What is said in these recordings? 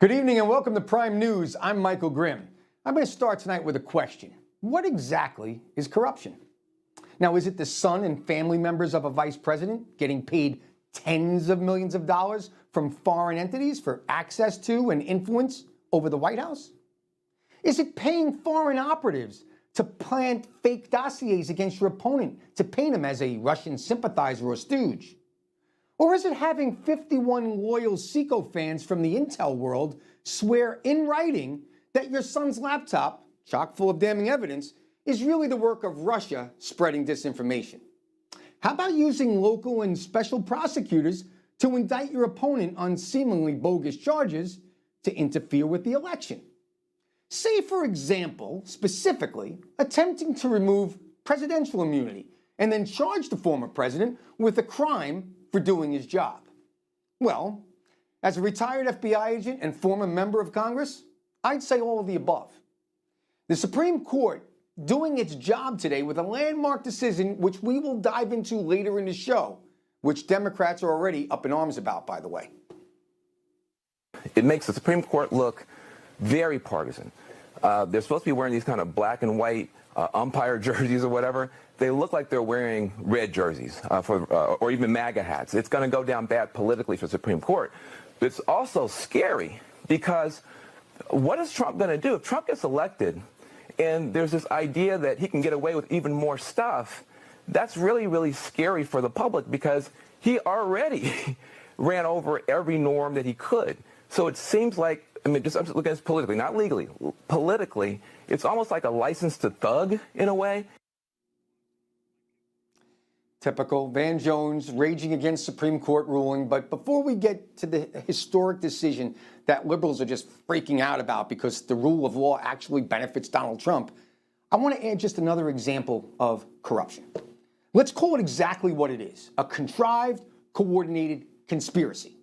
Good evening and welcome to Prime News. I'm Michael Grimm. I'm going to start tonight with a question. What exactly is corruption? Now, is it the son and family members of a vice president getting paid tens of millions of dollars from foreign entities for access to and influence over the White House? Is it paying foreign operatives to plant fake dossiers against your opponent to paint him as a Russian sympathizer or stooge? Or is it having 51 loyal Seco fans from the intel world swear in writing that your son's laptop, chock full of damning evidence, is really the work of Russia spreading disinformation? How about using local and special prosecutors to indict your opponent on seemingly bogus charges to interfere with the election? Say, for example, specifically, attempting to remove presidential immunity and then charge the former president with a crime for doing his job. Well, as a retired FBI agent and former member of Congress, I'd say all of the above. The Supreme Court doing its job today with a landmark decision which we will dive into later in the show, which Democrats are already up in arms about, by the way. It makes the Supreme Court look very partisan. They're supposed to be wearing these kind of black and white umpire jerseys or whatever. They look like they're wearing red jerseys or even MAGA hats. It's going to go down bad politically for the Supreme Court. But it's also scary because what is Trump going to do? If Trump gets elected and there's this idea that he can get away with even more stuff, that's really, really scary for the public because he already ran over every norm that he could. So it seems like, I mean, just I'm just looking at this politically, not legally, politically, it's almost like a license to thug in a way. Typical. Van Jones raging against Supreme Court ruling. But before we get to the historic decision that liberals are just freaking out about because the rule of law actually benefits Donald Trump, I want to add just another example of corruption. Let's call it exactly what it is: a contrived, coordinated conspiracy.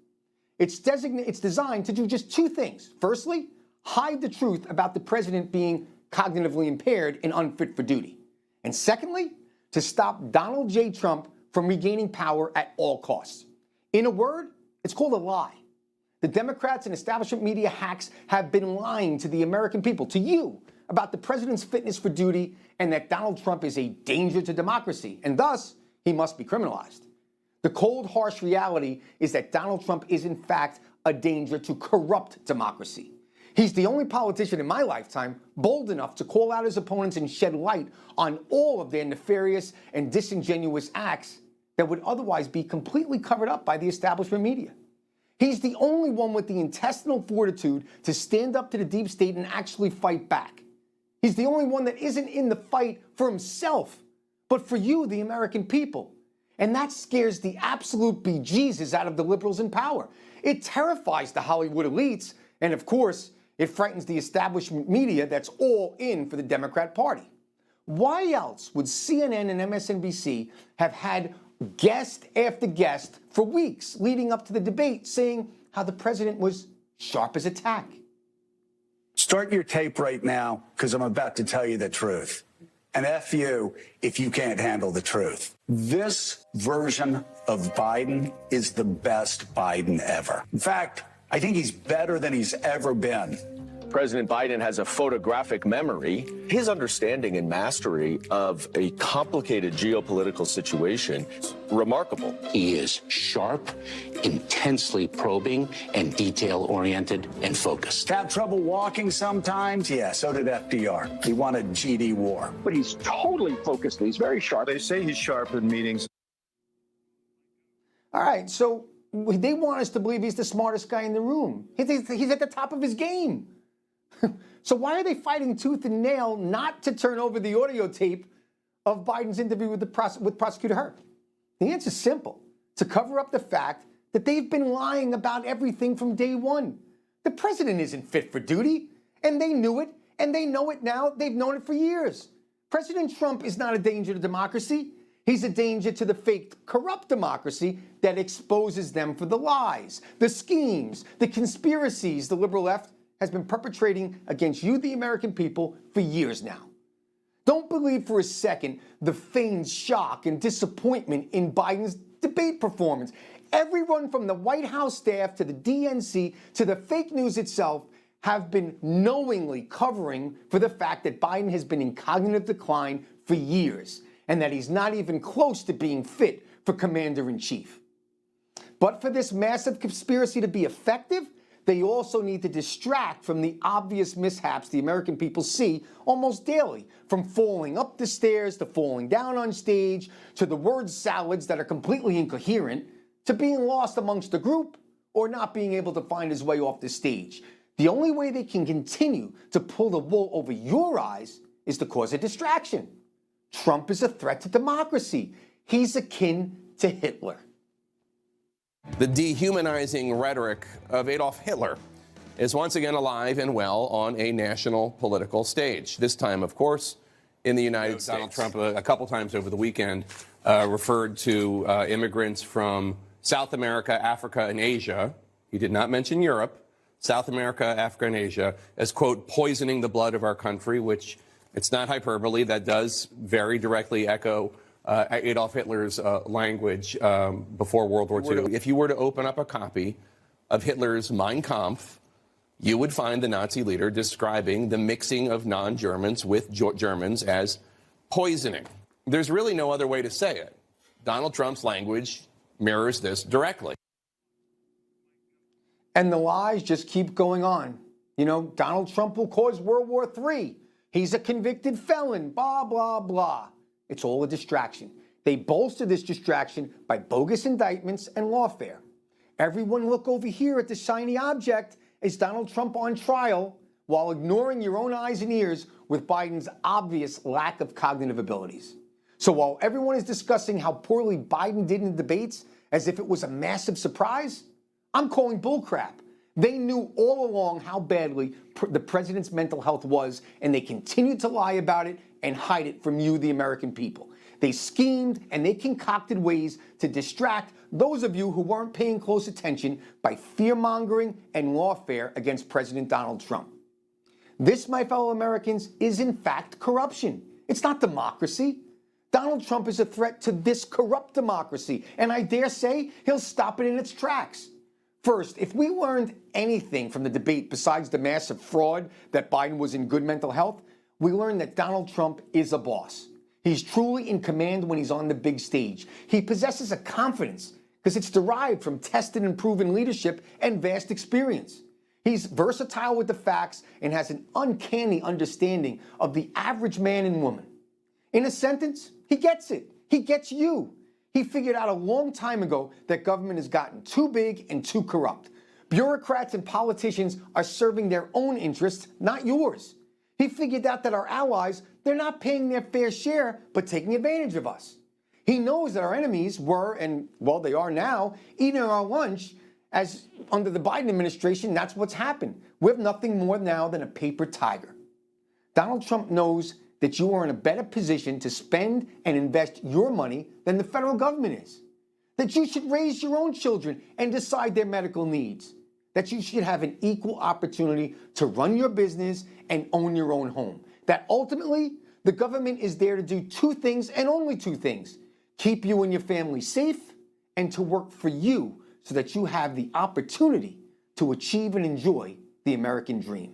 It's designed to do just two things. Firstly, hide the truth about the president being cognitively impaired and unfit for duty. And secondly, to stop Donald J. Trump from regaining power at all costs. In a word, it's called a lie. The Democrats and establishment media hacks have been lying to the American people, to you, about the president's fitness for duty and that Donald Trump is a danger to democracy, and thus, he must be criminalized. The cold, harsh reality is that Donald Trump is, in fact, a danger to corrupt democracy. He's the only politician in my lifetime bold enough to call out his opponents and shed light on all of their nefarious and disingenuous acts that would otherwise be completely covered up by the establishment media. He's the only one with the intestinal fortitude to stand up to the deep state and actually fight back. He's the only one that isn't in the fight for himself, but for you, the American people. And that scares the absolute bejesus out of the liberals in power. It terrifies the Hollywood elites, and of course, it frightens the establishment media that's all in for the Democrat Party. Why else would CNN and MSNBC have had guest after guest for weeks leading up to the debate saying how the president was sharp as a tack? Start your tape right now, because I'm about to tell you the truth. And F you if you can't handle the truth. This version of Biden is the best Biden ever. In fact, I think he's better than he's ever been. President Biden has a photographic memory. His understanding and mastery of a complicated geopolitical situation is remarkable. He is sharp, intensely probing, and detail-oriented and focused. Have trouble walking sometimes? Yeah, so did FDR. He wanted GD war. But he's totally focused. He's very sharp. They say he's sharp in meetings. All right, so they want us to believe he's the smartest guy in the room. He's at the top of his game. So why are they fighting tooth and nail not to turn over the audio tape of Biden's interview with Prosecutor Herb? The answer is simple: to cover up the fact that they've been lying about everything from day one. The president isn't fit for duty, and they knew it, and they know it now. They've known it for years. President Trump is not a danger to democracy. He's a danger to the fake, corrupt democracy that exposes them for the lies, the schemes, the conspiracies the liberal left has been perpetrating against you, the American people, for years now. Don't believe for a second the feigned shock and disappointment in Biden's debate performance. Everyone from the White House staff to the DNC to the fake news itself have been knowingly covering for the fact that Biden has been in cognitive decline for years and that he's not even close to being fit for commander-in-chief. But for this massive conspiracy to be effective, they also need to distract from the obvious mishaps the American people see almost daily, from falling up the stairs to falling down on stage to the word salads that are completely incoherent to being lost amongst the group or not being able to find his way off the stage. The only way they can continue to pull the wool over your eyes is to cause a distraction. Trump is a threat to democracy. He's akin to Hitler. The dehumanizing rhetoric of Adolf Hitler is once again alive and well on a national political stage. This time, of course, in the United States. Donald Trump, a couple times over the weekend, referred to immigrants from South America, Africa, and Asia. He did not mention Europe. South America, Africa, and Asia as, quote, poisoning the blood of our country, which it's not hyperbole. That does very directly echo Adolf Hitler's language before World War II. If you were to open up a copy of Hitler's Mein Kampf, you would find the Nazi leader describing the mixing of non-Germans with Germans as poisoning. There's really no other way to say it. Donald Trump's language mirrors this directly. And the lies just keep going on. You know, Donald Trump will cause World War III. He's a convicted felon, blah, blah, blah. It's all a distraction. They bolster this distraction by bogus indictments and lawfare. Everyone look over here at the shiny object. Is Donald Trump on trial while ignoring your own eyes and ears with Biden's obvious lack of cognitive abilities? So while everyone is discussing how poorly Biden did in the debates as if it was a massive surprise, I'm calling bullcrap. They knew all along how badly the president's mental health was, and they continued to lie about it and hide it from you, the American people. They schemed and they concocted ways to distract those of you who weren't paying close attention by fear-mongering and lawfare against President Donald Trump. This, my fellow Americans, is in fact corruption. It's not democracy. Donald Trump is a threat to this corrupt democracy, and I dare say he'll stop it in its tracks. First, if we learned anything from the debate besides the massive fraud that Biden was in good mental health, we learned that Donald Trump is a boss. He's truly in command when he's on the big stage. He possesses a confidence because it's derived from tested and proven leadership and vast experience. He's versatile with the facts and has an uncanny understanding of the average man and woman. In a sentence, he gets it. He gets you. He figured out a long time ago that government has gotten too big and too corrupt. Bureaucrats and politicians are serving their own interests, not yours. He figured out that our allies, they're not paying their fair share, but taking advantage of us. He knows that our enemies were, and well, they are now, eating our lunch, as under the Biden administration, that's what's happened. We're nothing more now than a paper tiger. Donald Trump knows that you are in a better position to spend and invest your money than the federal government is. That you should raise your own children and decide their medical needs. That you should have an equal opportunity to run your business and own your own home. That ultimately, the government is there to do two things and only two things: keep you and your family safe and to work for you so that you have the opportunity to achieve and enjoy the American dream.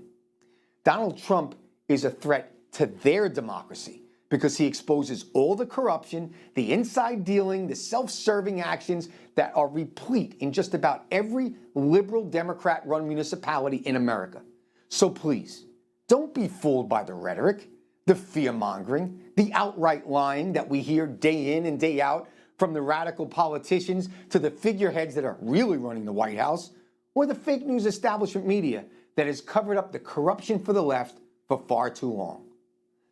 Donald Trump is a threat to their democracy because he exposes all the corruption, the inside dealing, the self-serving actions that are replete in just about every liberal Democrat-run municipality in America. So please, don't be fooled by the rhetoric, the fear-mongering, the outright lying that we hear day in and day out from the radical politicians to the figureheads that are really running the White House, or the fake news establishment media that has covered up the corruption for the left for far too long.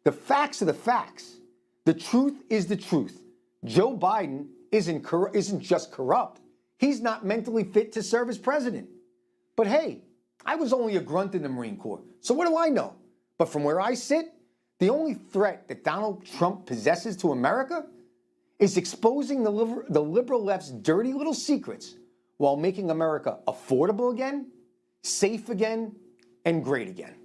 The facts are the facts. The truth is the truth. Joe Biden isn't just corrupt. He's not mentally fit to serve as president. But hey, I was only a grunt in the Marine Corps, so what do I know? But from where I sit, the only threat that Donald Trump possesses to America is exposing the liberal left's dirty little secrets while making America affordable again, safe again, and great again.